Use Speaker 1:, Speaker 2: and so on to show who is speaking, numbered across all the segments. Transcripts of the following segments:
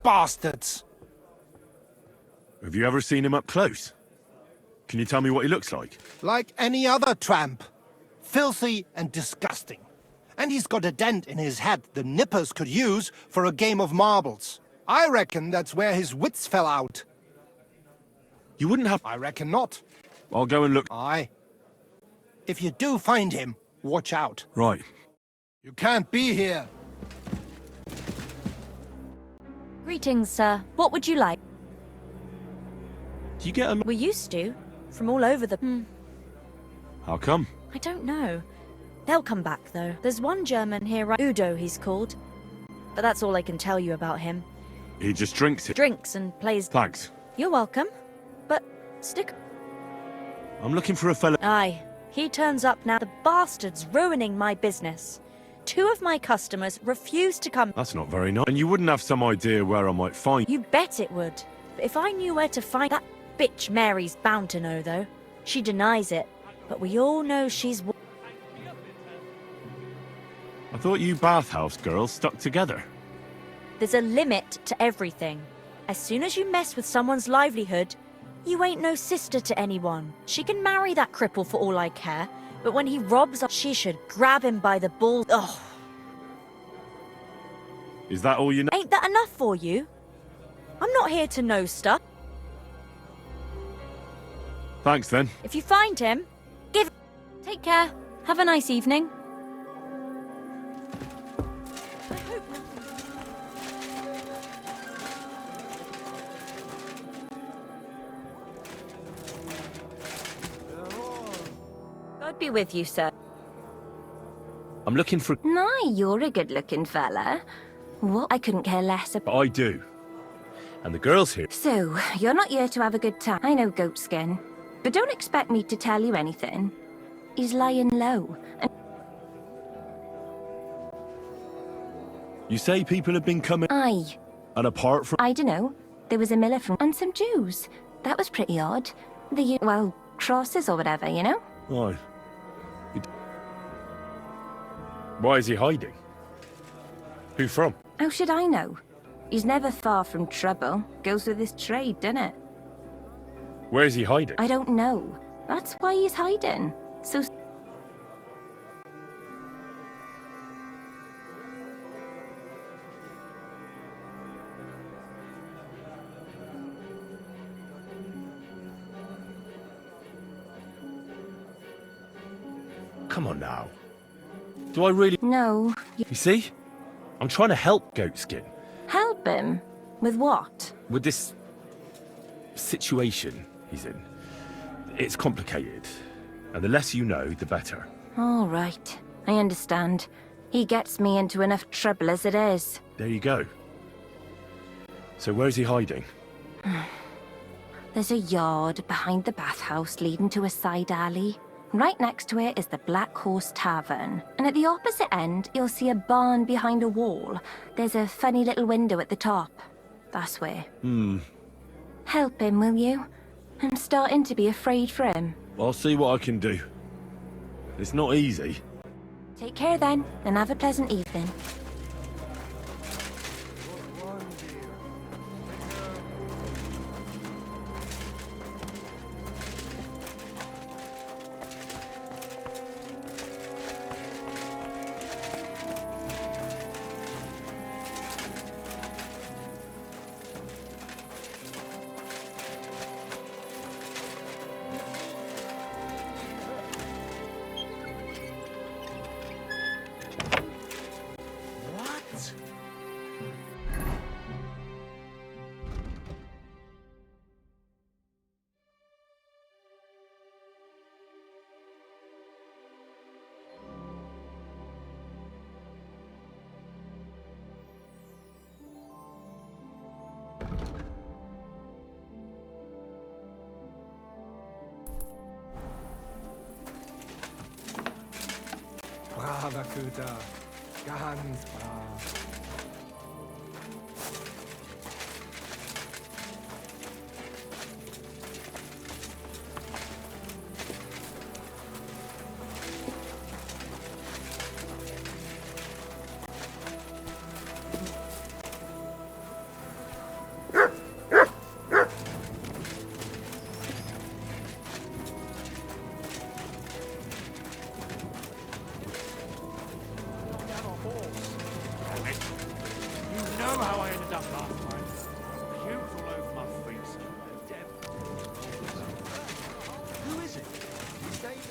Speaker 1: Bastards!
Speaker 2: Have you ever seen him up close? Can you tell me what he looks like?
Speaker 1: Like any other tramp. Filthy and disgusting. And he's got a dent in his head the nippers could use for a game of marbles. I reckon that's where his wits fell out.
Speaker 2: You wouldn't have...
Speaker 1: I reckon not.
Speaker 2: I'll go and look...
Speaker 1: Aye. If you do find him, watch out.
Speaker 2: Right.
Speaker 1: You can't be here.
Speaker 3: Greetings, sir. What would you like?
Speaker 2: Do you get a...
Speaker 3: We used to. From all over the...
Speaker 2: How come?
Speaker 3: I don't know. They'll come back, though. There's one German here, right? Udo, he's called. But that's all I can tell you about him.
Speaker 2: He just drinks it.
Speaker 3: Drinks and plays...
Speaker 2: Thanks.
Speaker 3: You're welcome. But stick...
Speaker 2: I'm looking for a fella...
Speaker 3: Aye. He turns up now. The bastard's ruining my business. 2 of my customers refuse to come...
Speaker 2: That's not very nice. And you wouldn't have some idea where I might find...
Speaker 3: You bet it would. But if I knew where to find... That bitch Mary's bound to know, though. She denies it. But we all know she's...
Speaker 2: I thought you bathhouse girls stuck together.
Speaker 3: There's a limit to everything. As soon as you mess with someone's livelihood, you ain't no sister to anyone. She can marry that cripple for all I care, but when he robs us, she should grab him by the balls. Ugh.
Speaker 2: Is that all you know?
Speaker 3: Ain't that enough for you? I'm not here to know stuff.
Speaker 2: Thanks, then.
Speaker 3: If you find him, give... Take care. Have a nice evening. God be with you, sir.
Speaker 2: I'm looking for...
Speaker 4: Nah, you're a good-looking fella. What? I couldn't care less about...
Speaker 2: I do. And the girls here...
Speaker 4: So, you're not here to have a good time. I know Goatskin. But don't expect me to tell you anything. He's lying low. And
Speaker 2: You say people have been coming...
Speaker 4: Aye.
Speaker 2: And apart from...
Speaker 4: I dunno. There was a miller from... And some Jews. That was pretty odd. Well, crosses or whatever, you know?
Speaker 2: Why? Why is he hiding? Who from?
Speaker 4: How should I know? He's never far from trouble. Goes with his trade, doesn't it?
Speaker 2: Where is he hiding?
Speaker 4: I don't know. That's why he's hiding. So...
Speaker 2: Come on now. Do I really...
Speaker 4: No.
Speaker 2: You see? I'm trying to help Goatskin.
Speaker 4: Help him? With what?
Speaker 2: With this... situation he's in. It's complicated. And the less you know, the better.
Speaker 4: All right. I understand. He gets me into enough trouble as it is.
Speaker 2: There you go. So where's he hiding?
Speaker 4: There's a yard behind the bathhouse leading to a side alley. Right next to it is the Black Horse Tavern. And at the opposite end, you'll see a barn behind a wall. There's a funny little window at the top. That's where. Help him, will you? I'm starting to be afraid for him.
Speaker 2: I'll see what I can do. It's not easy.
Speaker 4: Take care then, and have a pleasant evening.
Speaker 1: Braver Köter. Ganz brav.
Speaker 5: up last night. Pukes all over my feet.
Speaker 1: Who is it? His name is...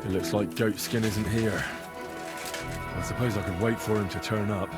Speaker 2: It looks like Goatskin isn't here. I suppose I could wait for him to turn up.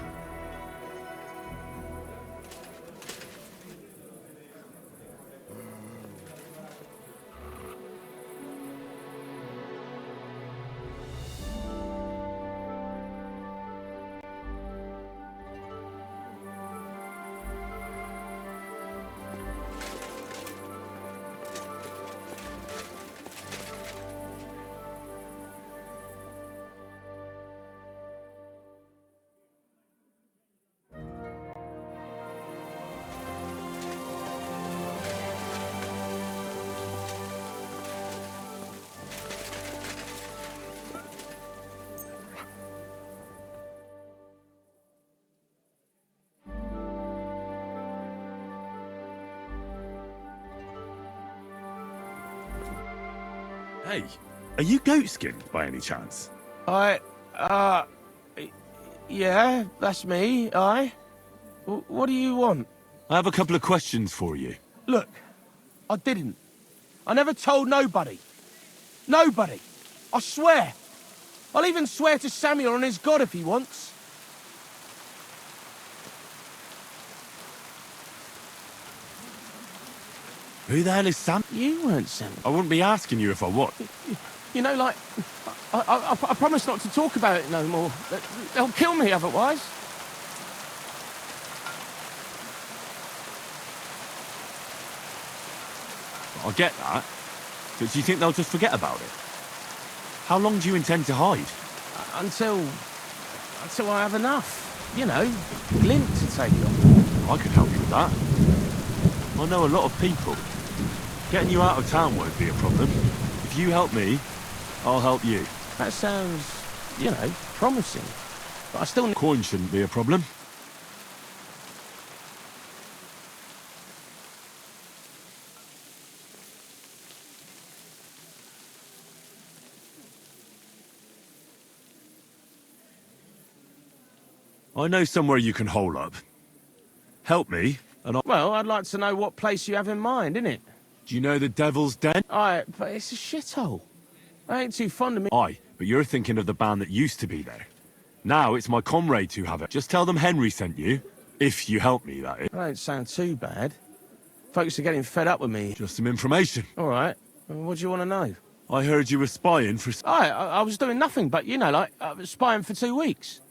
Speaker 2: Hey, are you Goatskin by any chance?
Speaker 6: Yeah, that's me, What do you want?
Speaker 2: I have a couple of questions for you.
Speaker 6: Look, I didn't. I never told nobody. Nobody. I swear. I'll even swear to Samuel and his God if he wants.
Speaker 2: Who the hell is Sam?
Speaker 6: You weren't Samuel.
Speaker 2: I wouldn't be asking you if I was.
Speaker 6: You know, like, I promise not to talk about it no more. They'll kill me otherwise.
Speaker 2: I get that. But do you think they'll just forget about it? How long do you intend to hide?
Speaker 6: Until I have enough. You know, glint to take off.
Speaker 2: I could help you with that. I know a lot of people. Getting you out of town won't be a problem. If you help me, I'll help you.
Speaker 6: That sounds, you know, promising. But I still need...
Speaker 2: Coin shouldn't be a problem. I know somewhere you can hole up. Help me, and I'll...
Speaker 6: Well, I'd like to know what place you have in mind, innit?
Speaker 2: Do you know the Devil's Den?
Speaker 6: But it's a shithole. I ain't too fond of me.
Speaker 2: Aye, but you're thinking of the band that used to be there. Now it's my comrades who have it. Just tell them Henry sent you. If you help me, that is.
Speaker 6: That don't sound too bad. Folks are getting fed up with me.
Speaker 2: Just some information.
Speaker 6: All right. What do you want to know?
Speaker 2: I heard you were spying for...
Speaker 6: I was doing nothing, but, you know, like, I was spying for 2 weeks.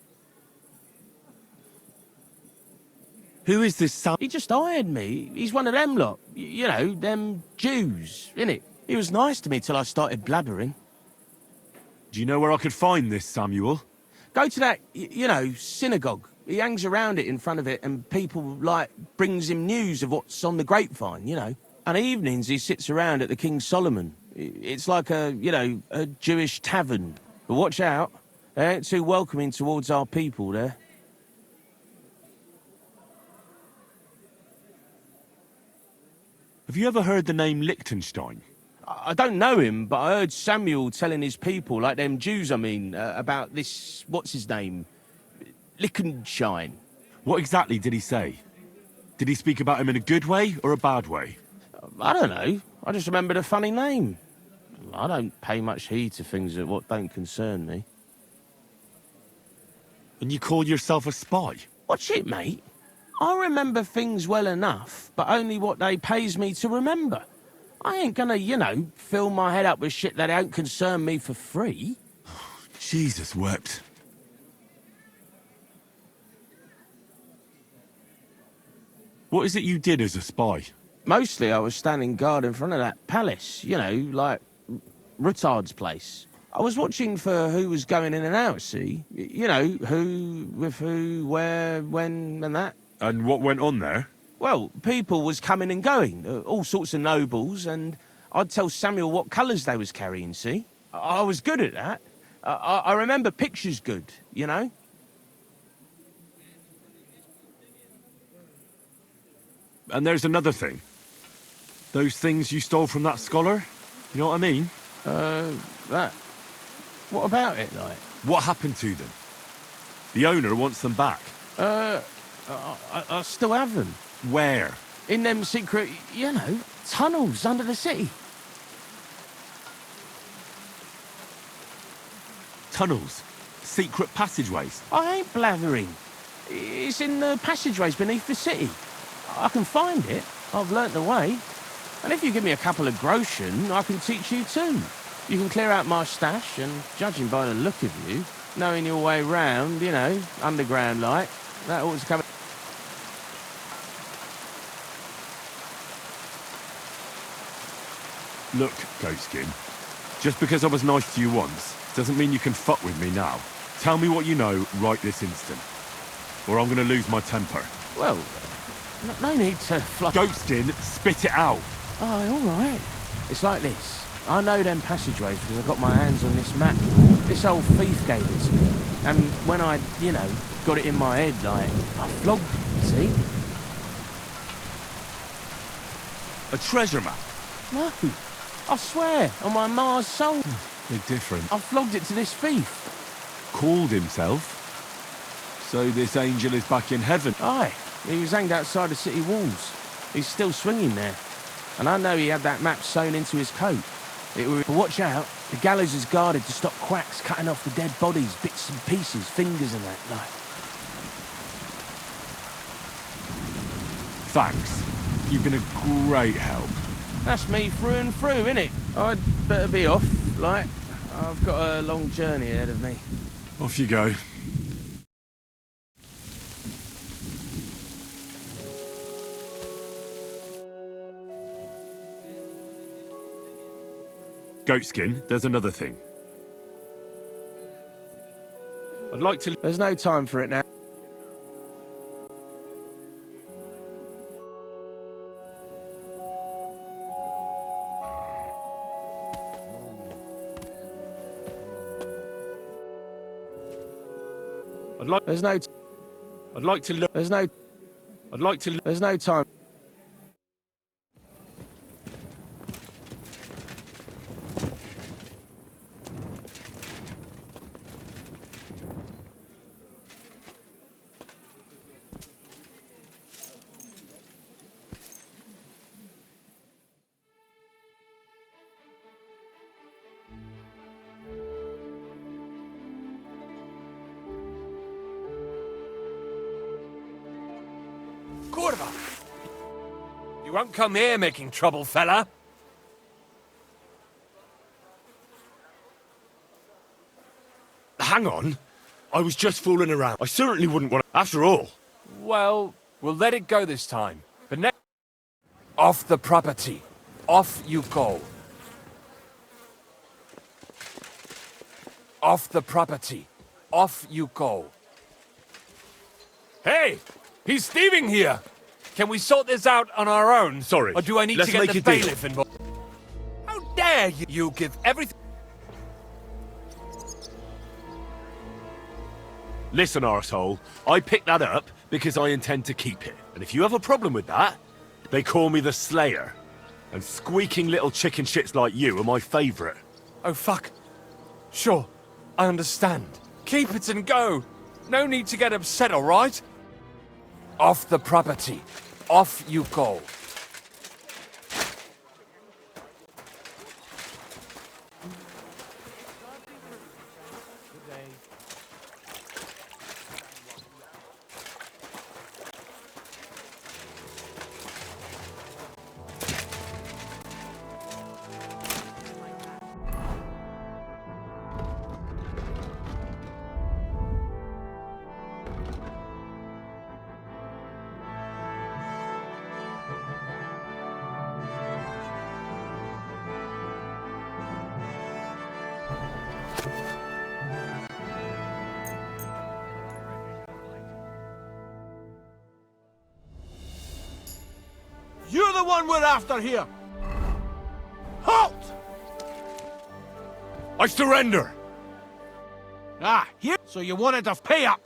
Speaker 2: Who is this Sam?
Speaker 6: He just hired me. He's one of them lot. You know, them Jews, innit? He was nice to me till I started blabbering.
Speaker 2: Do you know where I could find this Samuel?
Speaker 6: Go to that, you know, synagogue. He hangs around it in front of it and people, like, brings him news of what's on the grapevine, you know. And evenings he sits around at the King Solomon. It's like a, you know, a Jewish tavern. But watch out. They ain't too welcoming towards our people there.
Speaker 2: Have you ever heard the name Liechtenstein?
Speaker 6: I don't know him, but I heard Samuel telling his people, like them Jews, I mean, about this, what's his name? Liechtenstein.
Speaker 2: What exactly did he say? Did he speak about him in a good way or a bad way?
Speaker 6: I don't know. I just remembered a funny name. I don't pay much heed to things that what don't concern me.
Speaker 2: And you call yourself a spy?
Speaker 6: Watch it, mate. I remember things well enough, but only what they pays me to remember. I ain't gonna, you know, fill my head up with shit that don't concern me for free.
Speaker 2: Jesus wept. What is it you did as a spy?
Speaker 6: Mostly I was standing guard in front of that palace, you know, like Rutard's place. I was watching for who was going in and out, see? You know, who, with who, where, when, and that.
Speaker 2: And what went on there?
Speaker 6: Well, people was coming and going, all sorts of nobles, and I'd tell Samuel what colours they was carrying, see? I was good at that. I remember pictures good, you know?
Speaker 2: And there's another thing. Those things you stole from that scholar? You know what I mean?
Speaker 6: That. What about it, like?
Speaker 2: What happened to them? The owner wants them back.
Speaker 6: I still have them.
Speaker 2: Where?
Speaker 6: In them secret, you know, tunnels under the city.
Speaker 2: Tunnels? Secret passageways?
Speaker 6: I ain't blathering. It's in the passageways beneath the city. I can find it. I've learnt the way. And if you give me a couple of groschen, I can teach you too. You can clear out my stash, and judging by the look of you, knowing your way round, you know, underground like, that ought to come...
Speaker 2: Look, Goatskin, just because I was nice to you once, doesn't mean you can fuck with me now. Tell me what you know right this instant, or I'm gonna lose my temper.
Speaker 6: Well, no need to fluff...
Speaker 2: Goatskin, spit it out!
Speaker 6: Oh, all right. It's like this. I know them passageways because I got my hands on this map. This old thief gave it to me. And when I, you know, got it in my head, like, I flogged it, see?
Speaker 2: A treasure map?
Speaker 6: No. I swear, on my Mars soul.
Speaker 2: Big difference.
Speaker 6: I flogged it to this thief.
Speaker 2: Called himself? So this angel is back in heaven?
Speaker 6: Aye. He was hanged outside the city walls. He's still swinging there. And I know he had that map sewn into his coat. It was, but watch out, the gallows is guarded to stop quacks cutting off the dead bodies, bits and pieces, fingers and that, like.
Speaker 2: Thanks. You've been a great help.
Speaker 6: That's me through and through, innit? I'd better be off, like. I've got a long journey ahead of me.
Speaker 2: Off you go. Goatskin, there's another thing. I'd like to...
Speaker 6: There's no time for it now. There's no time.
Speaker 7: You won't come here making trouble, fella.
Speaker 2: Hang on. I was just fooling around. I certainly wouldn't want to... After all.
Speaker 7: Well, we'll let it go this time. But next... Off the property. Off you go. Off the property. Off you go. Hey! He's thieving here! Can we sort this out on our own?
Speaker 2: Sorry.
Speaker 7: Or do I need
Speaker 2: Let's
Speaker 7: to get
Speaker 2: make
Speaker 7: the
Speaker 2: a deal.
Speaker 7: bailiff involved? How dare you! You give everything...
Speaker 2: Listen, arsehole. I picked that up because I intend to keep it. And if you have a problem with that, they call me the Slayer. And squeaking little chicken shits like you are my favourite.
Speaker 7: Oh, fuck. Sure. I understand. Keep it and go. No need to get upset, all right? Off the property. Off you go.
Speaker 5: You're the one we're after here! Halt!
Speaker 2: I surrender!
Speaker 5: Ah, here? So you wanted to pay up?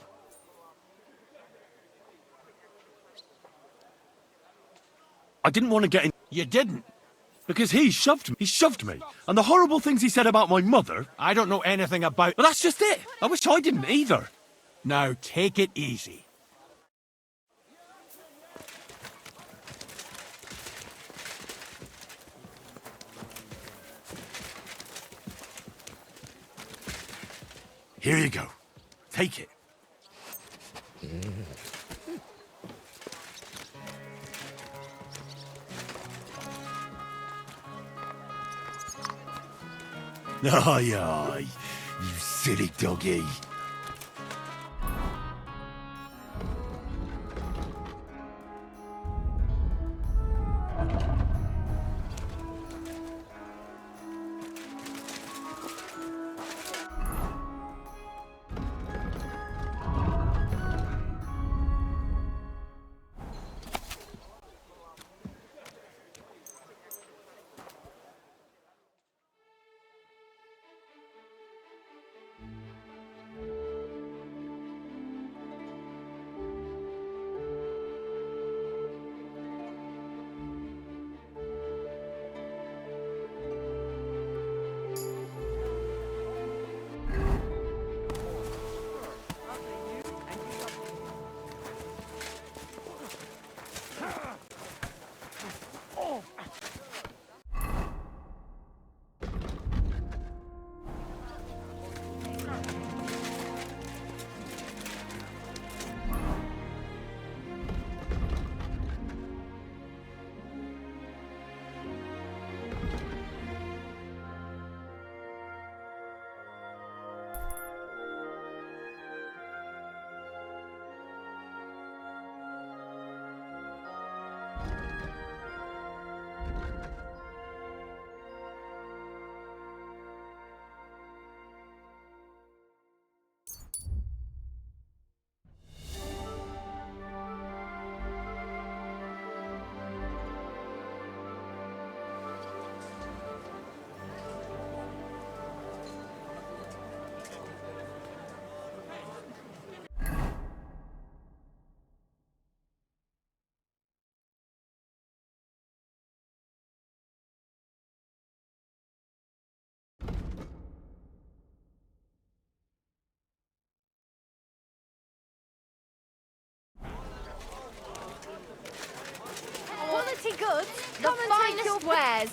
Speaker 2: I didn't want to get in...
Speaker 5: You didn't.
Speaker 2: Because he shoved me. He shoved me. And the horrible things he said about my mother...
Speaker 5: I don't know anything about...
Speaker 2: But that's just it. I wish I didn't either.
Speaker 5: Now, take it easy.
Speaker 2: Here you go. Take it. Aye, aye. You silly doggy.
Speaker 8: Quality goods, the finest wares.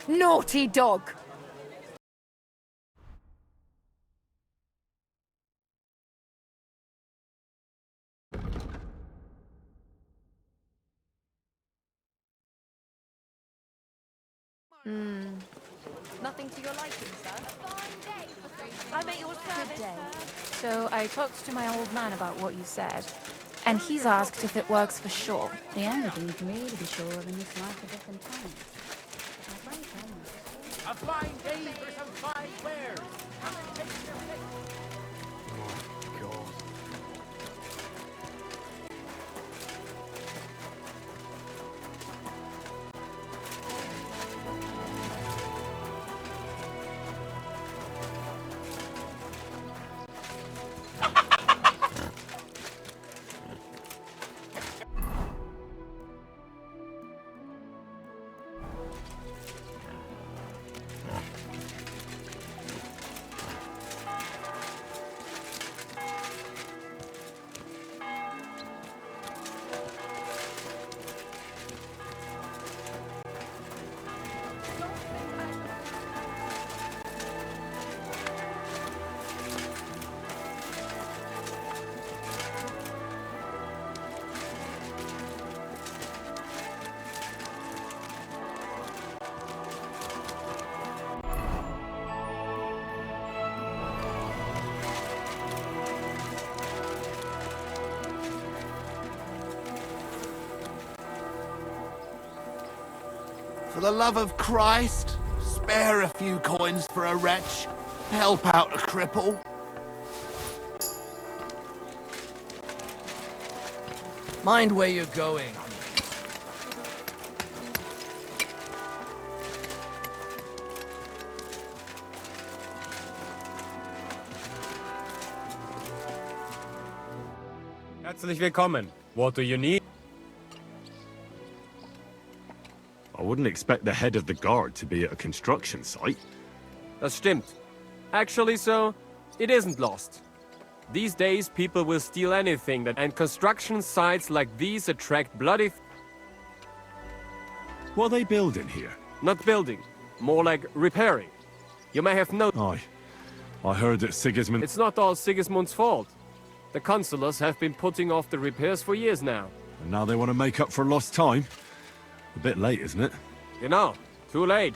Speaker 8: Naughty dog. Nothing to your liking, sir?
Speaker 3: I'm at your service, sir.
Speaker 9: So I talked to my old man about what you said, and he's asked if it works for sure.
Speaker 10: The only thing you can really be sure of in this life are different times.
Speaker 6: A fine day for some fine wares. Come and take your pick.
Speaker 5: For the love of Christ, spare a few coins for a wretch. Help out a cripple. Mind where you're going.
Speaker 7: Herzlich willkommen. What do you need?
Speaker 2: I wouldn't expect the head of the guard to be at a construction site.
Speaker 7: Das stimmt. Actually, so, it isn't lost. These days, people will steal anything and construction sites like these attract bloody...
Speaker 2: What are they building here?
Speaker 7: Not building, more like repairing. You may have noticed...
Speaker 2: Aye. I heard that Sigismund...
Speaker 7: It's not all Sigismund's fault. The consulars have been putting off the repairs for years now.
Speaker 2: And now they want to make up for lost time? A bit late, isn't it?
Speaker 7: You know, too late.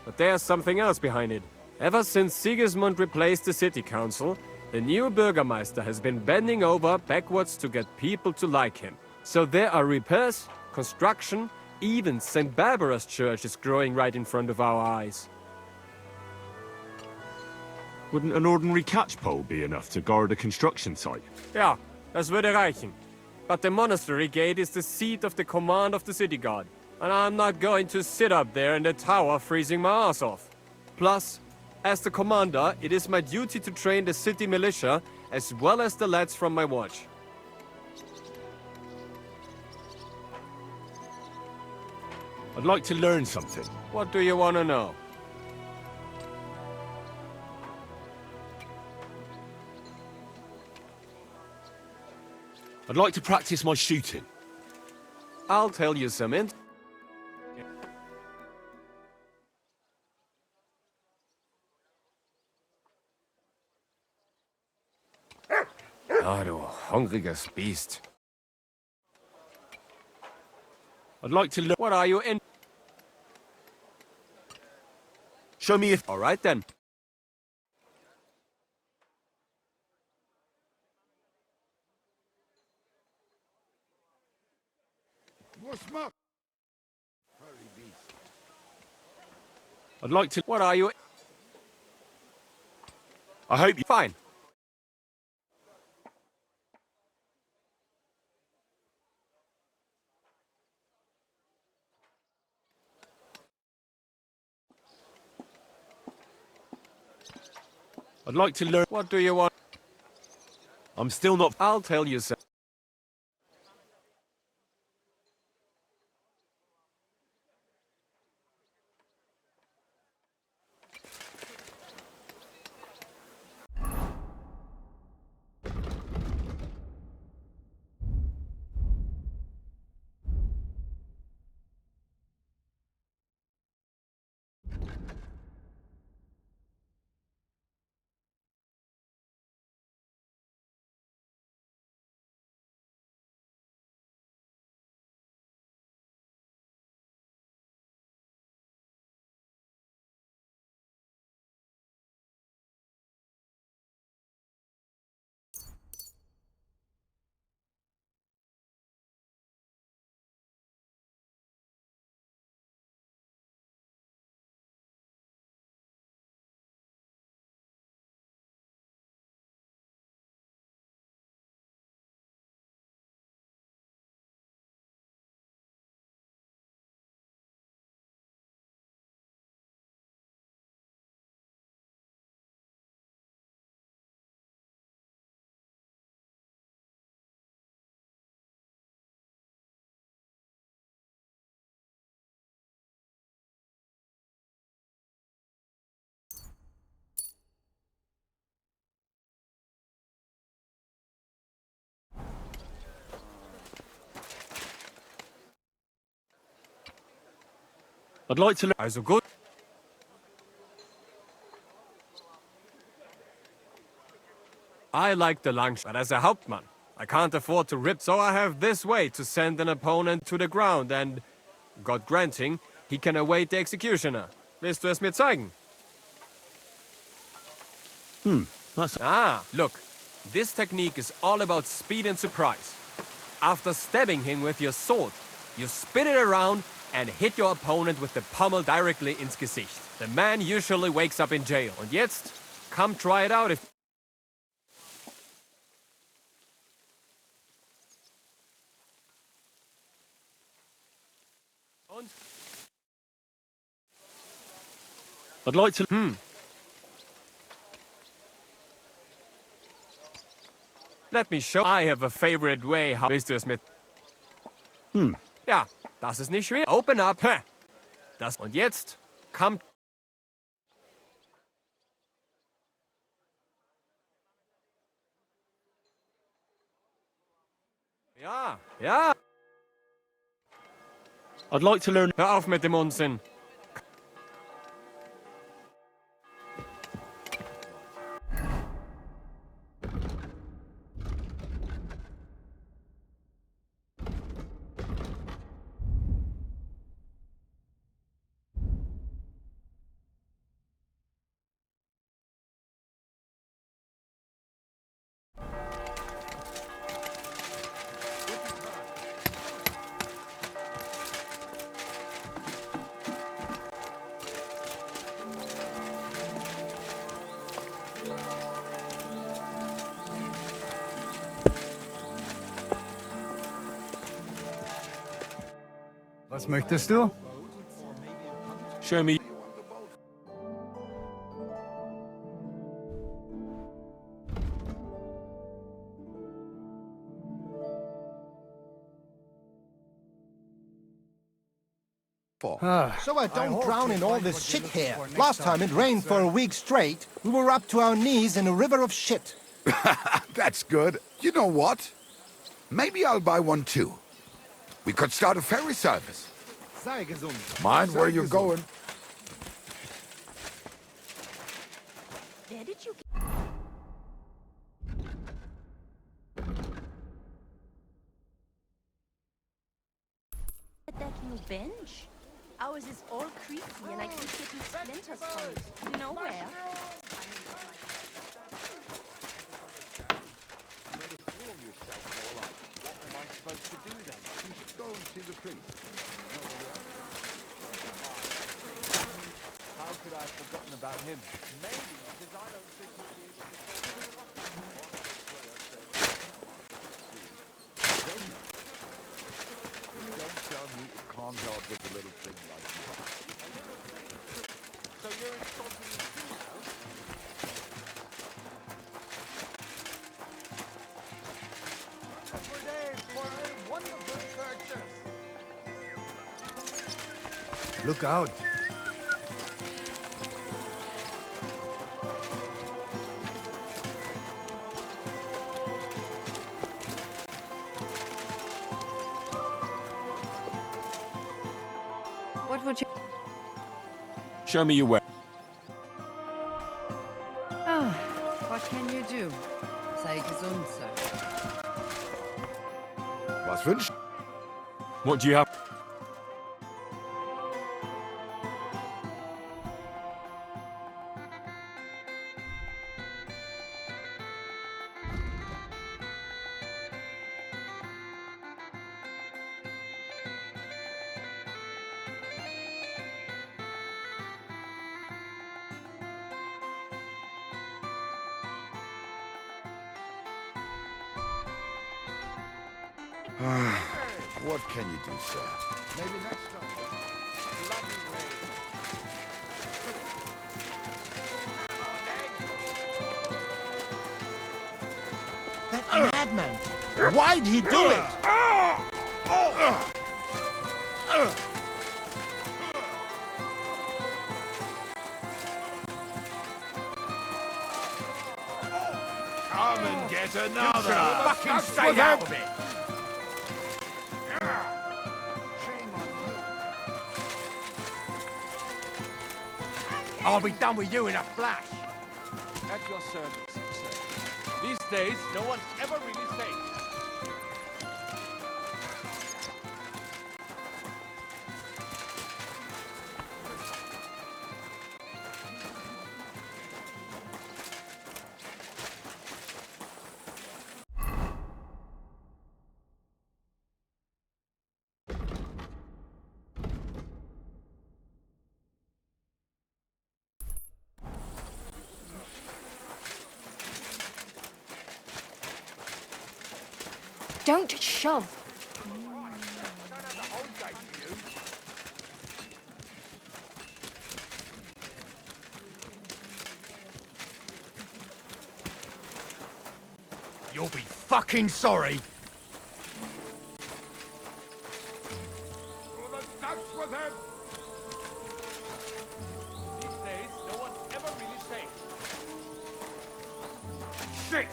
Speaker 7: But there's something else behind it. Ever since Sigismund replaced the city council, the new Bürgermeister has been bending over backwards to get people to like him. So there are repairs, construction, even St. Barbara's church is growing right in front of our eyes.
Speaker 2: Wouldn't an ordinary catch pole be enough to guard a construction site?
Speaker 7: Ja, das würde reichen. But the monastery gate is the seat of the command of the city guard. And I'm not going to sit up there in the tower freezing my ass off. Plus, as the commander, it is my duty to train the city militia as well as the lads from my watch.
Speaker 2: I'd like to learn something.
Speaker 7: What do you want to know?
Speaker 2: I'd like to practice my shooting.
Speaker 7: I'll tell you some Ah, du hungriges Biest.
Speaker 2: I'd like to learn...
Speaker 7: What are you in?
Speaker 2: Show me if...
Speaker 7: All right then.
Speaker 2: I'd like to...
Speaker 7: What are you?
Speaker 2: I hope you...
Speaker 7: Fine.
Speaker 2: I'd like to learn...
Speaker 7: What do you want?
Speaker 2: I'm still not...
Speaker 7: I'll tell you some.
Speaker 2: I'd like to...
Speaker 7: Also gut. I like the lunch, but as a Hauptmann, I can't afford to rip, so I have this way to send an opponent to the ground and, God granting, he can await the executioner. Willst du es mir zeigen?
Speaker 2: That's...
Speaker 7: Ah, look. This technique is all about speed and surprise. After stabbing him with your sword, you spin it around and hit your opponent with the pommel directly ins Gesicht. The man usually wakes up in jail. Und jetzt, come try it out if...
Speaker 2: I'd like to...
Speaker 7: Let me show. I have a favorite way how... Willst du es mit... Ja, das ist nicht schwer. Open up. Das... Und jetzt, come... Ja, ja.
Speaker 2: I'd like to learn...
Speaker 7: Hör auf mit dem Unsinn.
Speaker 11: Was möchtest du?
Speaker 2: Show me...
Speaker 1: So I don't drown in all this shit here. Last time it rained for a week straight. We were up to our knees in a river of shit.
Speaker 5: That's good. You know what? Maybe I'll buy one too. We could start a ferry service. Mind where you're going.
Speaker 3: Where did you get that new bench? Ours is all creaky and I keep getting splinters from it. You know where?
Speaker 5: How could I have forgotten about him? Maybe because I don't think Don't tell me it calms out with a little thing like that. So you're insulting me too, Every day for a wonderful purchase.
Speaker 11: Look out.
Speaker 10: What would you...
Speaker 2: Show me your way.
Speaker 10: Oh, what can you do? Sei gesund, sir.
Speaker 5: Was wünschst
Speaker 2: What do you have?
Speaker 5: What can you do, sir? Maybe next time.
Speaker 1: That madman. Why'd he do it?
Speaker 5: Come and get another.
Speaker 2: Fucking stay out of it!
Speaker 12: I'll be done with you in a flash.
Speaker 6: At your service, sir. These days, no one's ever really safe.
Speaker 8: Don't shove.
Speaker 12: You'll be fucking sorry.
Speaker 6: These days, no one's ever really safe.
Speaker 12: Shit!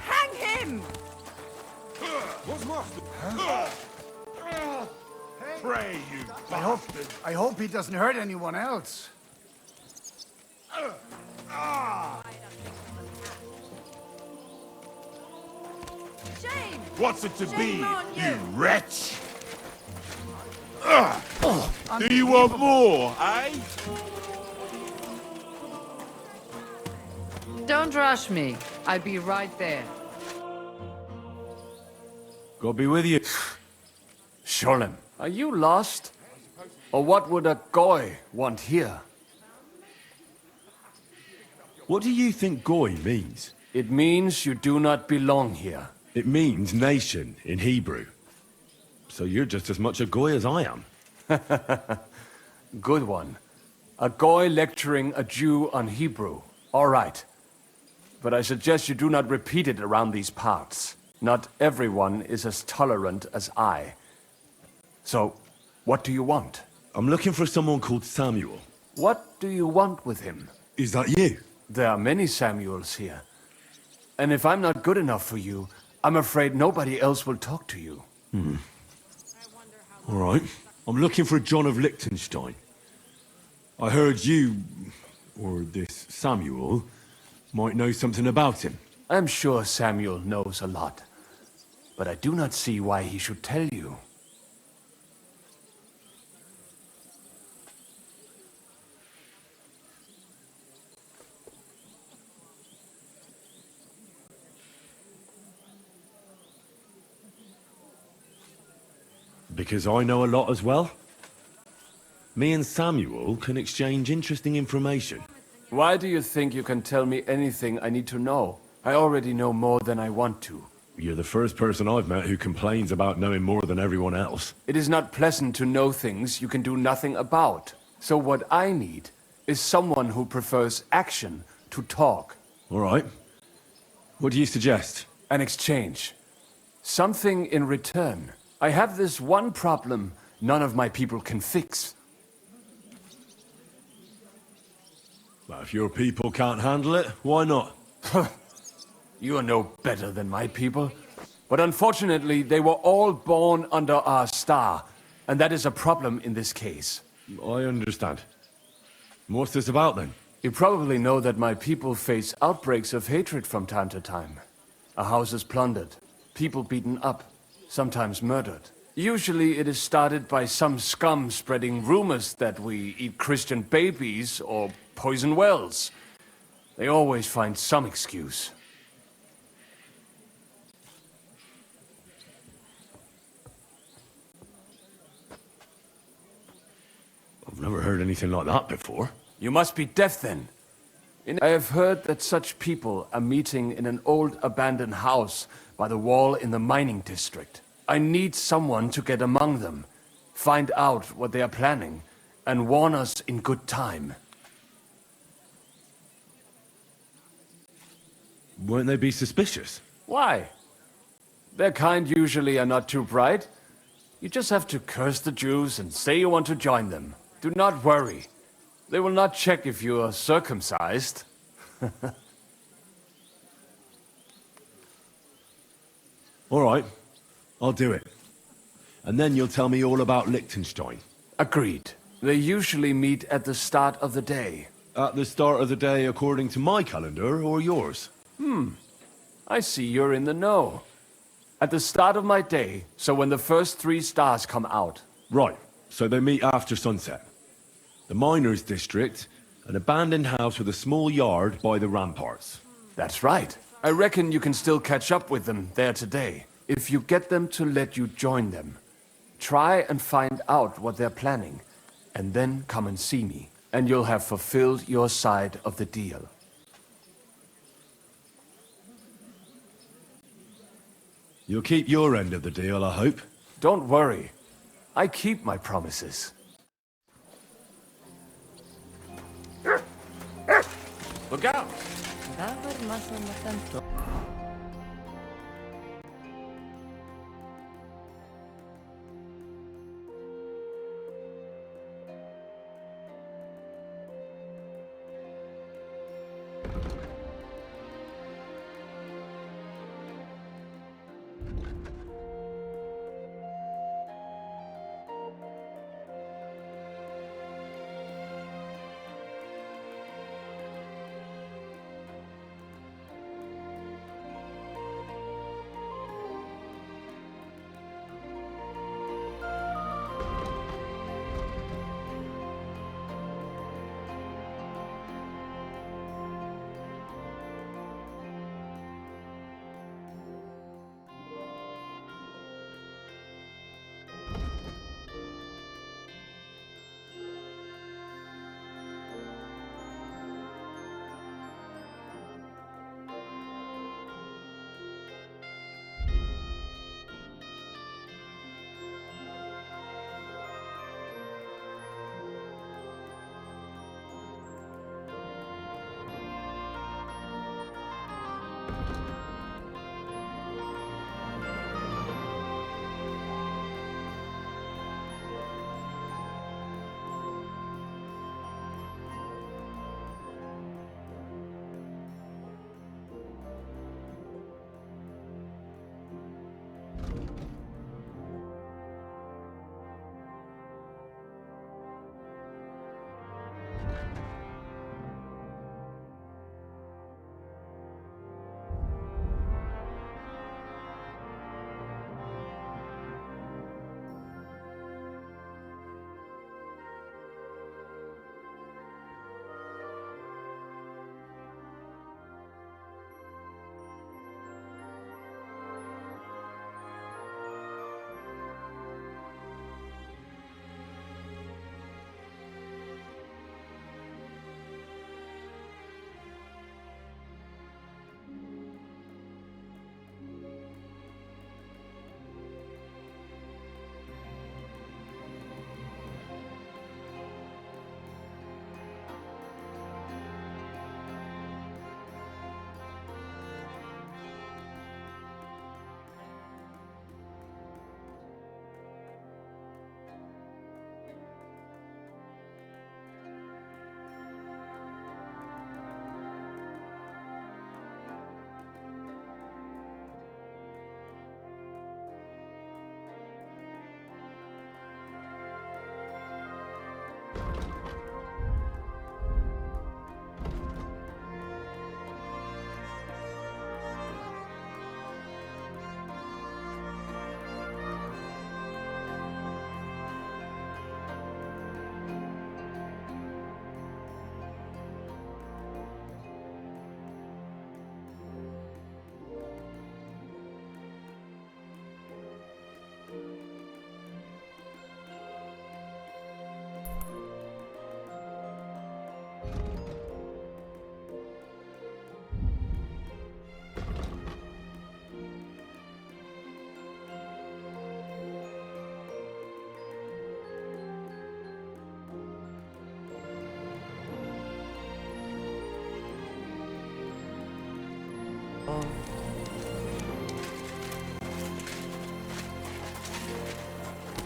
Speaker 8: Hang him!
Speaker 12: Pray, you
Speaker 11: I hope he doesn't hurt anyone else.
Speaker 8: Shame!
Speaker 12: What's it to be,
Speaker 8: Shame on
Speaker 12: you wretch? Do you want more, eh?
Speaker 13: Don't rush me. I'll be right there.
Speaker 2: God be with you.
Speaker 14: Sholem, are you lost? Or what would a goy want here?
Speaker 2: What do you think goy means?
Speaker 14: It means you do not belong here.
Speaker 2: It means nation in Hebrew. So you're just as much a goy as I am.
Speaker 14: Good one. A goy lecturing a Jew on Hebrew. All right. But I suggest you do not repeat it around these parts. Not everyone is as tolerant as I. So, what do you want?
Speaker 2: I'm looking for someone called Samuel.
Speaker 14: What do you want with him?
Speaker 2: Is that you?
Speaker 14: There are many Samuels here. And if I'm not good enough for you, I'm afraid nobody else will talk to you.
Speaker 2: All right. I'm looking for John of Liechtenstein. I heard you, or this Samuel, might know something about him.
Speaker 14: I'm sure Samuel knows a lot. But I do not see why he should tell you.
Speaker 2: Because I know a lot as well. Me and Samuel can exchange interesting information.
Speaker 14: Why do you think you can tell me anything I need to know? I already know more than I want to.
Speaker 2: You're the first person I've met who complains about knowing more than everyone else.
Speaker 14: It is not pleasant to know things you can do nothing about. So what I need is someone who prefers action to talk.
Speaker 2: All right. What do you suggest?
Speaker 14: An exchange. Something in return. I have this one problem none of my people can fix.
Speaker 2: Well, if your people can't handle it, why not?
Speaker 14: You are no better than my people. But unfortunately, they were all born under our star, and that is a problem in this case.
Speaker 2: I understand. What's this about, then?
Speaker 14: You probably know that my people face outbreaks of hatred from time to time. A house is plundered, people beaten up, sometimes murdered. Usually it is started by some scum spreading rumors that we eat Christian babies or poison wells. They always find some excuse.
Speaker 2: I've never heard anything like that before.
Speaker 14: You must be deaf then. I have heard that such people are meeting in an old abandoned house by the wall in the mining district. I need someone to get among them, find out what they are planning, and warn us in good time.
Speaker 2: Won't they be suspicious?
Speaker 14: Why? Their kind usually are not too bright. You just have to curse the Jews and say you want to join them. Do not worry. They will not check if you are circumcised.
Speaker 2: All right. I'll do it. And then you'll tell me all about Liechtenstein.
Speaker 14: Agreed. They usually meet at the start of the day.
Speaker 2: At the start of the day according to my calendar or yours?
Speaker 14: I see you're in the know. At the start of my day, so when the first 3 stars come out.
Speaker 2: Right, so they meet after sunset. The miners' district, an abandoned house with a small yard by the ramparts.
Speaker 14: That's right. I reckon you can still catch up with them there today, if you get them to let you join them. Try and find out what they're planning, and then come and see me, and you'll have fulfilled your side of the deal.
Speaker 2: You'll keep your end of the deal, I hope.
Speaker 14: Don't worry. I keep my promises.
Speaker 6: Look out!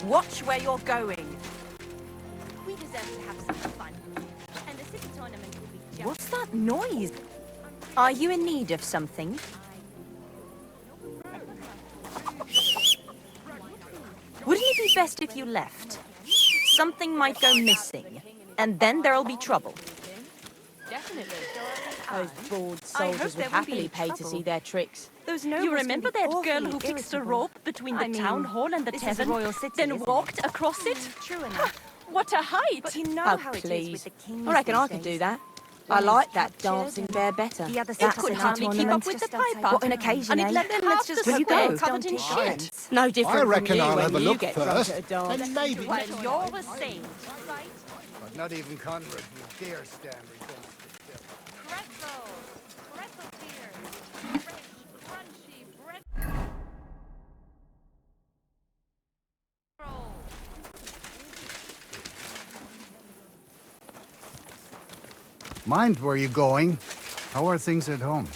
Speaker 3: Watch where you're going. We deserve to have some fun. And the city tournament will be just... What's that noise? Are you in need of something? Wouldn't it be best if you left? something might go missing. And then there'll be trouble.
Speaker 9: Definitely.
Speaker 15: Those bored soldiers would happily pay to see their tricks.
Speaker 3: Those you remember that girl who fixed a rope between the town hall and the tavern, then walked across it?
Speaker 15: True enough.
Speaker 3: What a height!
Speaker 15: But you know
Speaker 13: Oh,
Speaker 15: how it is
Speaker 13: please.
Speaker 15: with the kings
Speaker 13: I reckon I
Speaker 15: these
Speaker 13: could do
Speaker 15: days.
Speaker 13: that. I like that dancing bear better.
Speaker 15: The other
Speaker 3: It
Speaker 15: stuff
Speaker 3: could
Speaker 15: in our
Speaker 3: hardly keep up
Speaker 15: tournaments
Speaker 3: with the
Speaker 15: just don't
Speaker 3: piper.
Speaker 15: take
Speaker 13: What an
Speaker 15: time.
Speaker 13: occasion,
Speaker 3: And
Speaker 13: eh?
Speaker 3: it left them
Speaker 13: Half
Speaker 3: just
Speaker 13: the
Speaker 3: sit
Speaker 13: square
Speaker 3: there covered in
Speaker 15: Don't
Speaker 3: shit.
Speaker 15: dance.
Speaker 13: No different
Speaker 1: I
Speaker 13: from
Speaker 1: reckon
Speaker 13: you
Speaker 1: I'll
Speaker 13: when
Speaker 1: have a
Speaker 13: you
Speaker 1: look
Speaker 13: get drunk
Speaker 1: first,
Speaker 13: at a dance.
Speaker 1: and maybe...
Speaker 3: Then you're a saint.
Speaker 11: But not even Conrad would dare stand against the devil. Mind where you're going. How are things at home?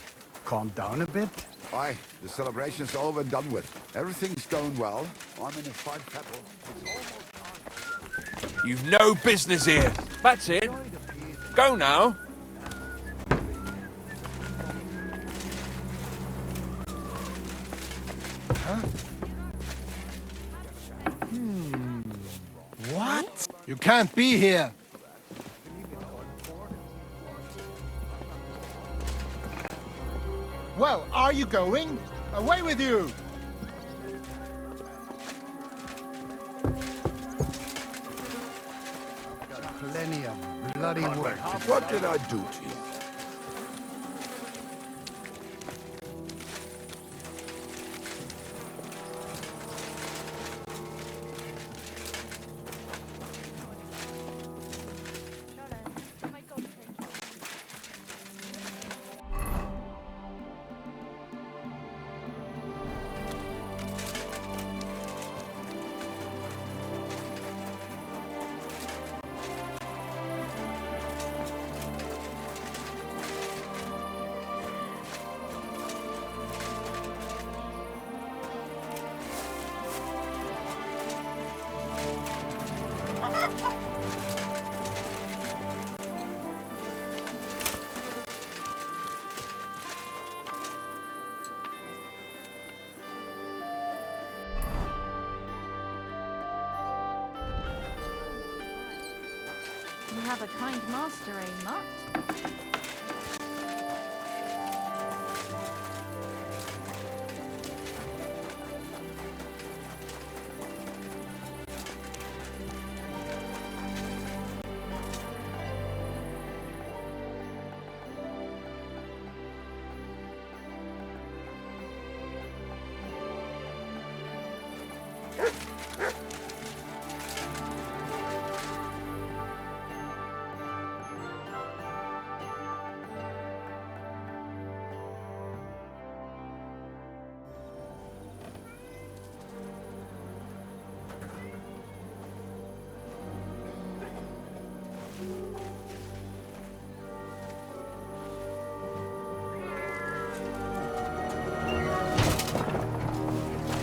Speaker 11: Calmed down a bit?
Speaker 5: Aye, the celebration's over and done with. Everything's going well. I'm in a fight battle. It's almost time.
Speaker 12: You've no business here. That's it. Go now.
Speaker 1: What? You can't be here. Well, are you going? Away with you!
Speaker 11: Plenty of bloody work.
Speaker 5: What did I do to you?
Speaker 9: You have a kind master, eh, Mutt?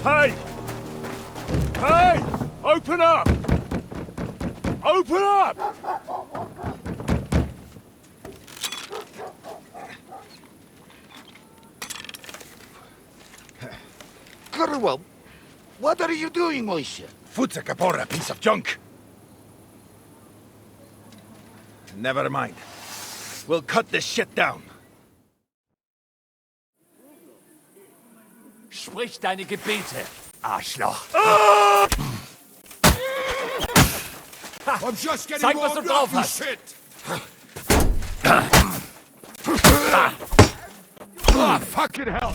Speaker 2: Hey! Hey! Open up! Open up!
Speaker 5: Well, what are you doing, Moishe?
Speaker 16: Futsa Kapora, piece of junk. Never mind. We'll cut this shit down.
Speaker 12: Sprich deine Gebete, Arschloch.
Speaker 5: I'm just getting
Speaker 12: Zeig, was du
Speaker 5: warmed
Speaker 12: drauf
Speaker 5: up, you
Speaker 12: hast.
Speaker 5: shit! Ah, fucking hell!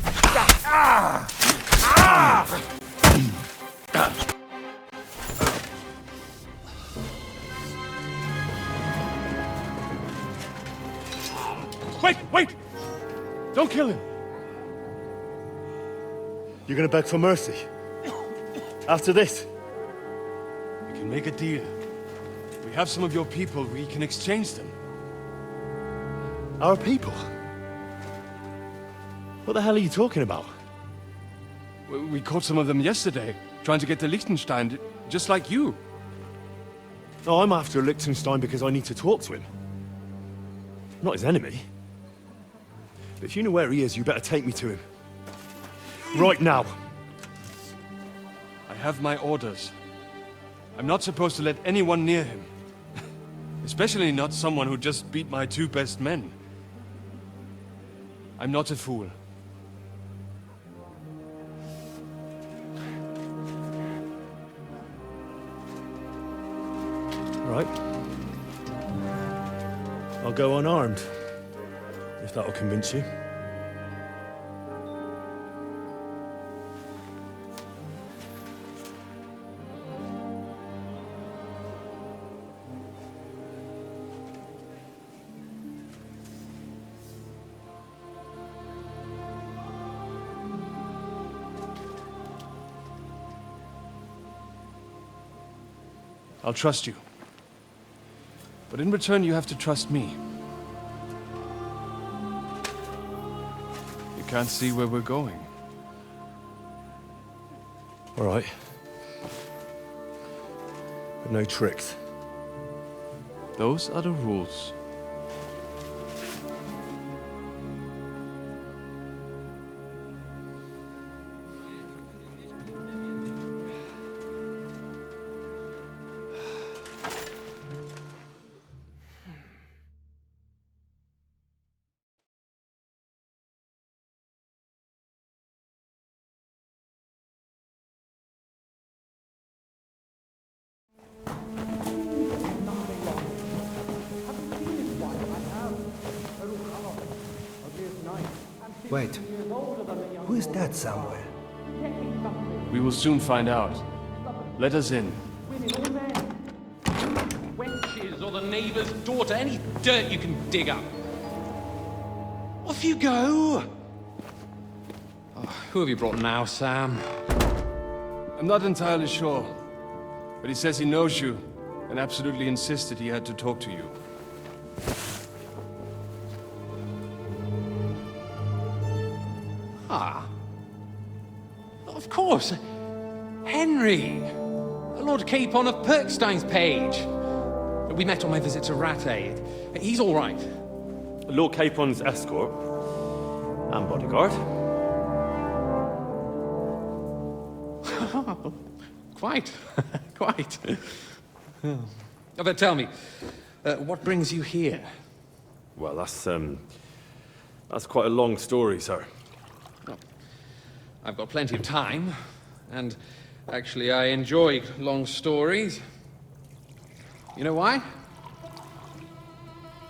Speaker 2: Wait, wait! Don't kill him! You're gonna beg for mercy? After this?
Speaker 14: We can make a deal. We have some of your people, we can exchange them.
Speaker 2: Our people? What the hell are you talking about?
Speaker 14: We caught some of them yesterday, trying to get to Liechtenstein, just like you.
Speaker 2: No, I'm after Liechtenstein because I need to talk to him. I'm not his enemy. But if you know where he is, you better take me to him. Right now.
Speaker 14: I have my orders.
Speaker 17: I'm not supposed to let anyone near him. Especially not someone who just beat my 2 best men. I'm not a fool.
Speaker 2: Right. I'll go unarmed, if that'll convince you.
Speaker 17: I'll trust you. But in return, you have to trust me. You can't see where we're going.
Speaker 2: All right. But no tricks.
Speaker 17: Those are the rules.
Speaker 1: Wait, who is that somewhere?
Speaker 17: We will soon find out. Let us in.
Speaker 18: Wenches or the neighbour's daughter, any dirt you can dig up. Off you go! Oh, who have you brought now, Sam?
Speaker 17: I'm not entirely sure. But he says he knows you, and absolutely insisted he had to talk to you.
Speaker 18: Ah. Of course. Henry. Lord Capon of Perkstein's page. We met on my visit to Rattay. He's all right.
Speaker 2: Lord Capon's escort and bodyguard.
Speaker 18: Quite. Quite. But tell me, what brings you here?
Speaker 2: Well, that's quite a long story, sir.
Speaker 18: Well, I've got plenty of time, and actually I enjoy long stories. You know why?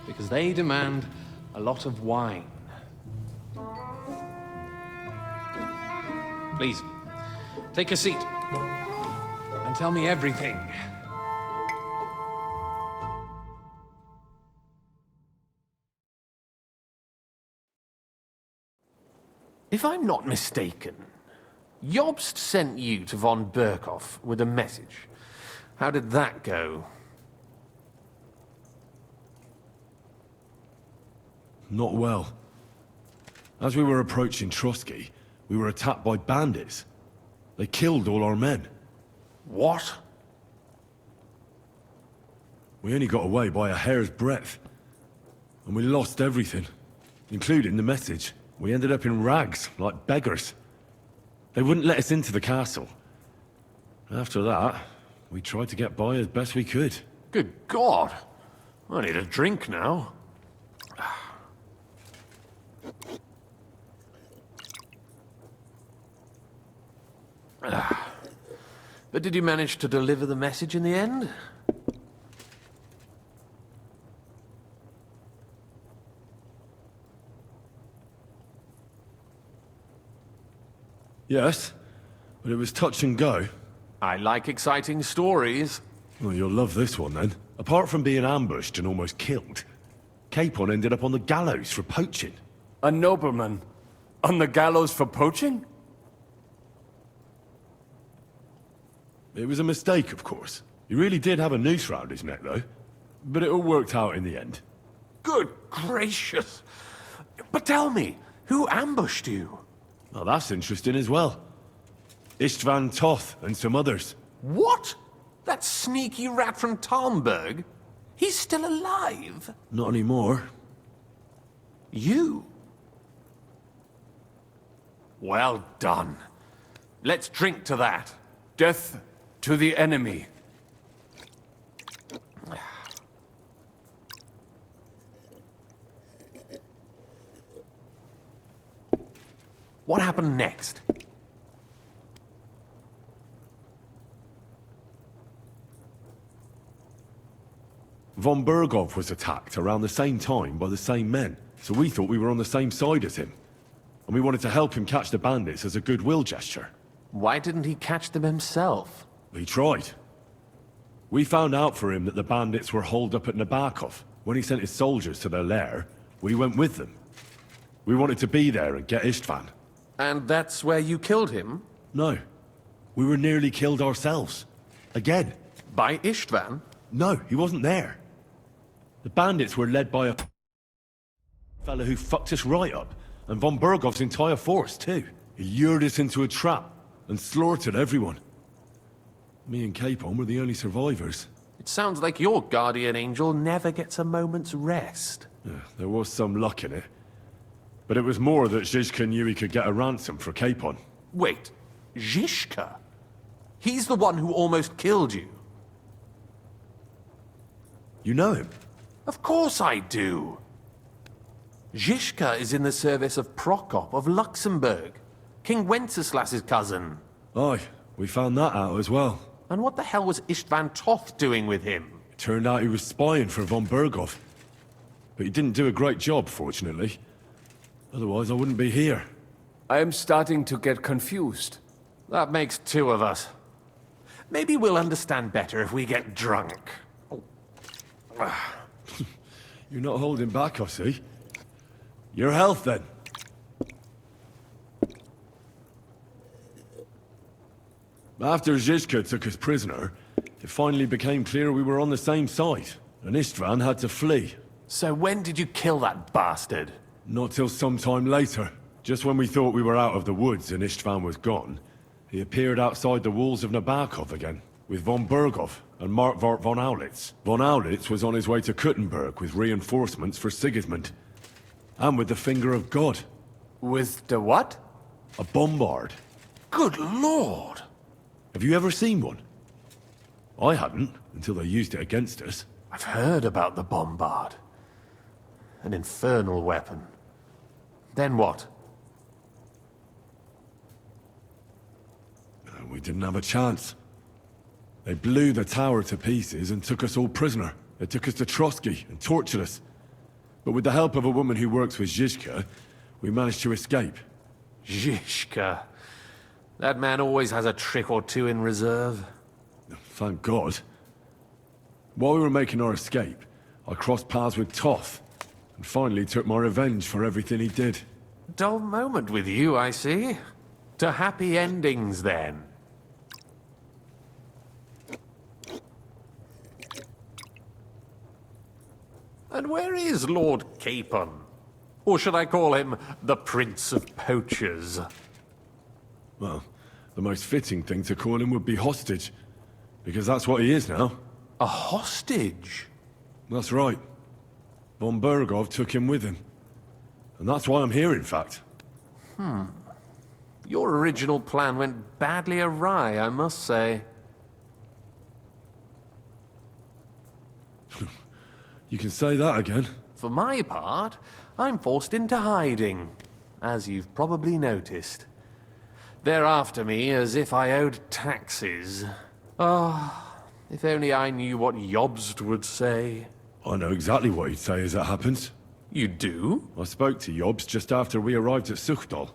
Speaker 18: Because they demand a lot of wine. Please, take a seat and tell me everything.
Speaker 6: If I'm not mistaken, Jobst sent you to von Berkhoff with a message. How did that go?
Speaker 2: Not well. As we were approaching Trotsky, we were attacked by bandits. They killed all our men.
Speaker 6: What?
Speaker 2: We only got away by a hair's breadth. And we lost everything, including the message. We ended up in rags, like beggars. They wouldn't let us into the castle. After that, we tried to get by as best we could.
Speaker 6: Good God! I need a drink now. But did you manage to deliver the message in the end?
Speaker 2: Yes, but it was touch and go.
Speaker 6: I like exciting stories.
Speaker 2: Well, you'll love this one then. Apart from being ambushed and almost killed, Capon ended up on the gallows for poaching.
Speaker 14: A nobleman on the gallows for poaching?
Speaker 2: It was a mistake, of course. He really did have a noose round his neck, though. But it all worked out in the end.
Speaker 6: Good gracious! But tell me, who ambushed you?
Speaker 2: Well, that's interesting as well. Istvan Toth and some others.
Speaker 6: What? That sneaky rat from Talmberg? He's still alive?
Speaker 2: Not anymore.
Speaker 6: You? Well done. Let's drink to that.
Speaker 14: Death to the enemy.
Speaker 12: What happened next?
Speaker 2: Von Berghoff was attacked around the same time by the same men, so we thought we were on the same side as him. And we wanted to help him catch the bandits as a goodwill gesture.
Speaker 12: Why didn't he catch them himself?
Speaker 2: He tried. We found out for him that the bandits were holed up at Nabokov. When he sent his soldiers to their lair, we went with them. We wanted to be there and get Istvan.
Speaker 12: And that's where you killed him?
Speaker 2: No. We were nearly killed ourselves. Again.
Speaker 12: By Istvan?
Speaker 2: No, he wasn't there. The bandits were led by a fella who fucked us right up, and von Bergov's entire force, too. He lured us into a trap and slaughtered everyone. Me and Capon were the only survivors.
Speaker 12: It sounds like your guardian angel never gets a moment's rest.
Speaker 2: Yeah, there was some luck in it. But it was more that Zizka knew he could get a ransom for Capon.
Speaker 12: Wait, Zizka? He's the one who almost killed you.
Speaker 2: You know him?
Speaker 12: Of course I do. Zizka is in the service of Prokop of Luxembourg, King Wenceslas's cousin.
Speaker 2: Aye, we found that out as well.
Speaker 12: And what the hell was Istvan Toth doing with him?
Speaker 2: It turned out he was spying for von Berghoff. But he didn't do a great job, fortunately. Otherwise, I wouldn't be here.
Speaker 14: I am starting to get confused.
Speaker 12: That makes two of us. Maybe we'll understand better if we get drunk.
Speaker 2: You're not holding back, I see. Your health, then. After Zizka took us prisoner, it finally became clear we were on the same side, and Istvan had to flee.
Speaker 12: So when did you kill that bastard?
Speaker 2: Not till some time later. Just when we thought we were out of the woods and Istvan was gone, he appeared outside the walls of Nabokov again, with von Berghoff and Markvart von Aulitz. Von Aulitz was on his way to Kuttenberg with reinforcements for Sigismund. And with the finger of God.
Speaker 14: With the what?
Speaker 2: A bombard.
Speaker 12: Good lord!
Speaker 2: Have you ever seen one? I hadn't, until they used it against us.
Speaker 12: I've heard about the bombard. An infernal weapon. Then what?
Speaker 2: We didn't have a chance. They blew the tower to pieces and took us all prisoner. They took us to Trotsky and tortured us. But with the help of a woman who works with Zizka, we managed to escape.
Speaker 12: Zizka. That man always has a trick or two in reserve.
Speaker 2: Thank God. While we were making our escape, I crossed paths with Toth, and finally took my revenge for everything he did.
Speaker 12: Dull moment with you, I see. To happy endings, then. And where is Lord Capon? Or should I call him the Prince of Poachers?
Speaker 2: Well, the most fitting thing to call him would be hostage, because that's what he is now.
Speaker 12: A hostage?
Speaker 2: That's right. Von Berghoff took him with him. And that's why I'm here, in fact.
Speaker 12: Your original plan went badly awry, I must say.
Speaker 2: You can say that again.
Speaker 12: For my part, I'm forced into hiding, as you've probably noticed. They're after me as if I owed taxes. Ah, if only I knew what Jobst would say.
Speaker 2: I know exactly what he'd say as it happens.
Speaker 12: You do?
Speaker 2: I spoke to Jobst just after we arrived at Suchdal.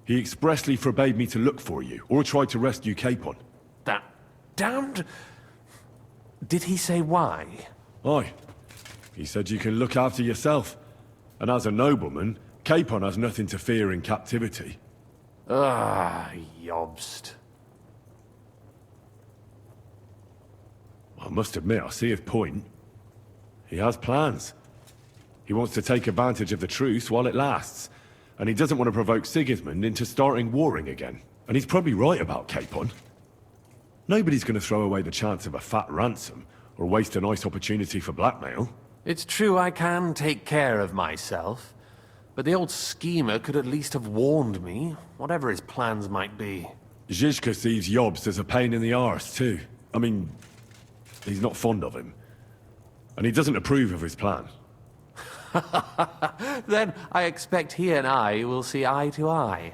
Speaker 2: He expressly forbade me to look for you, or try to rescue Capon.
Speaker 12: That damned... Did he say why?
Speaker 2: Aye. He said you can look after yourself. And as a nobleman, Capon has nothing to fear in captivity.
Speaker 12: Ah, Jobst.
Speaker 2: I must admit, I see his point. He has plans. He wants to take advantage of the truce while it lasts. And he doesn't want to provoke Sigismund into starting warring again. And he's probably right about Capon. Nobody's going to throw away the chance of a fat ransom, or waste a nice opportunity for blackmail.
Speaker 12: It's true I can take care of myself, but the old schemer could at least have warned me, whatever his plans might be.
Speaker 2: Zizka sees Jobst as a pain in the arse, too. I mean, he's not fond of him. And he doesn't approve of his plan.
Speaker 12: Then I expect he and I will see eye to eye.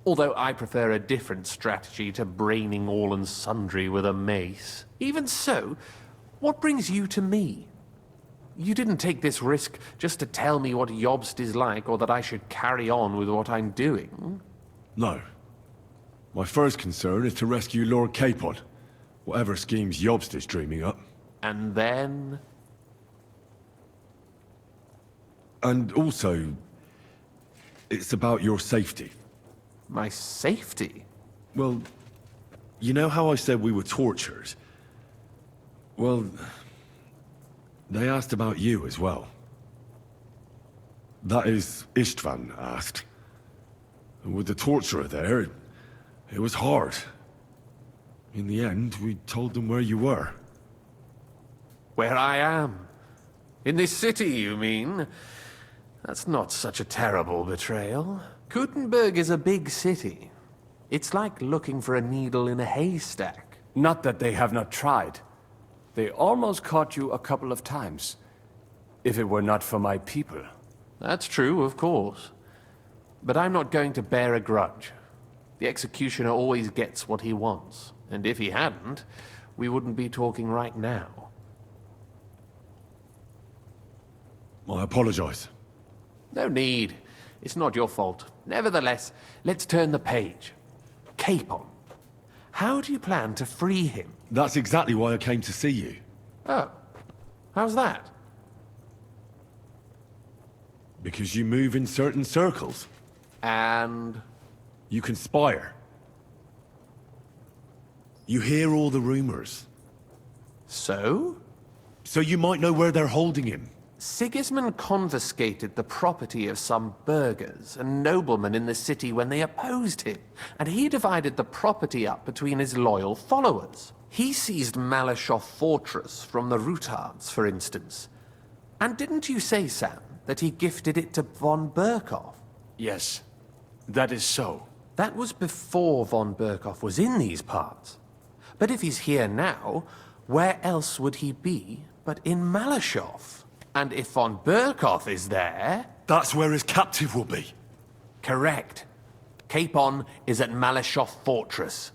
Speaker 12: Although I prefer a different strategy to braining all and sundry with a mace. Even so, what brings you to me? You didn't take this risk just to tell me what Yobst is like, or that I should carry on with what I'm doing.
Speaker 2: No. My first concern is to rescue Lord Capon, whatever schemes Yobst is dreaming up.
Speaker 12: And then?
Speaker 2: And also, it's about your safety.
Speaker 12: My safety?
Speaker 2: Well, you know how I said we were tortured? Well, they asked about you as well. That is, Istvan asked. And with the torturer there, it was hard. In the end, we told them where you were.
Speaker 12: Where I am? In this city, you mean? That's not such a terrible betrayal. Gutenberg is a big city. It's like looking for a needle in a haystack.
Speaker 14: Not that they have not tried. They almost caught you a couple of times. If it were not for my people.
Speaker 12: That's true, of course. But I'm not going to bear a grudge. The executioner always gets what he wants. And if he hadn't, we wouldn't be talking right now.
Speaker 2: I apologize.
Speaker 12: No need. It's not your fault. Nevertheless, let's turn the page. Capon. How do you plan to free him?
Speaker 2: That's exactly why I came to see you.
Speaker 12: Oh. How's that?
Speaker 2: Because you move in certain circles.
Speaker 12: And?
Speaker 2: You conspire. You hear all the rumors.
Speaker 12: So?
Speaker 2: So you might know where they're holding him.
Speaker 12: Sigismund confiscated the property of some burghers and noblemen in the city when they opposed him, and he divided the property up between his loyal followers. He seized Malashov Fortress from the Rutards, for instance. And didn't you say, Sam, that he gifted it to von Berkhoff?
Speaker 14: Yes, that is so.
Speaker 12: That was before von Berkhoff was in these parts. But if he's here now, where else would he be but in Malashov? And if von Berkhoff is there...
Speaker 2: That's where his captive will be.
Speaker 12: Correct. Capon is at Malashov Fortress.